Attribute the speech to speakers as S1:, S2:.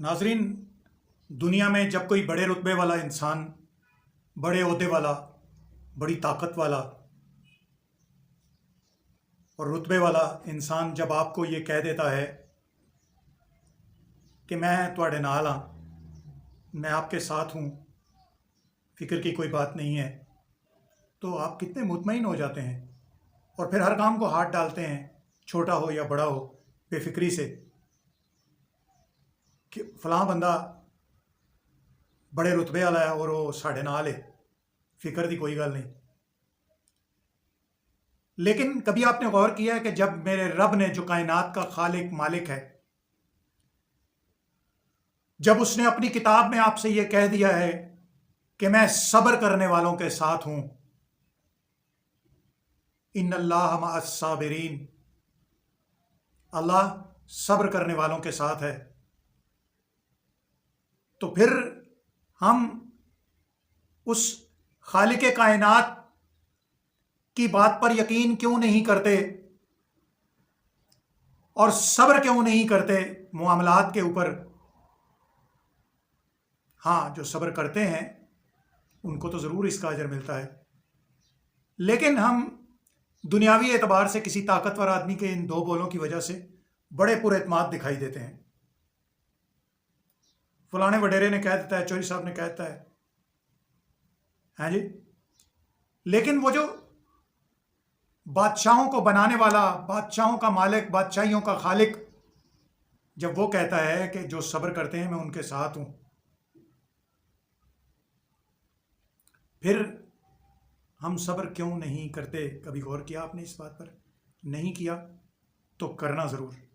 S1: नाजरीन, दुनिया में जब कोई बड़े रुतबे वाला इंसान, बड़े ओहदे वाला, बड़ी ताकत वाला और रुतबे वाला इंसान जब आपको ये कह देता है कि मैं तुहाडे नाल हाँ, मैं आपके साथ हूँ, फ़िक्र की कोई बात नहीं है, तो आप कितने मुतमईन हो जाते हैं और फिर हर काम को हाथ डालते हैं, छोटा हो या बड़ा हो, बेफिक्री से कि फलां बंदा बड़े रुतबे वाला है और वो साढ़े नाल है, फिक्र की कोई गल नहीं। लेकिन कभी आपने गौर किया है कि जब मेरे रब ने, जो कायनात का खालिक मालिक है, जब उसने अपनी किताब में आपसे ये कह दिया है कि मैं सब्र करने वालों के साथ हूं, इन्नल्लाह मअस साबिरीन, अल्लाह सब्र करने वालों के साथ है, तो फिर हम उस खालिक कायनात की बात पर यकीन क्यों नहीं करते और सब्र क्यों नहीं करते मुआमलात के ऊपर? हाँ, जो सब्र करते हैं उनको तो ज़रूर इसका अजर मिलता है, लेकिन हम दुनियावी एतबार से किसी ताकतवर आदमी के इन दो बोलों की वजह से बड़े पुरएतमाद दिखाई देते हैं। फलाने वडेरे ने कह देता है, चौधरी साहब ने कहता है, हाँ जी, लेकिन वो जो बादशाहों को बनाने वाला, बादशाहों का मालिक, बादशाहियों का खालिक, जब वो कहता है कि जो सब्र करते हैं मैं उनके साथ हूं, फिर हम सब्र क्यों नहीं करते? कभी गौर किया आपने इस बात पर? नहीं किया तो करना ज़रूर।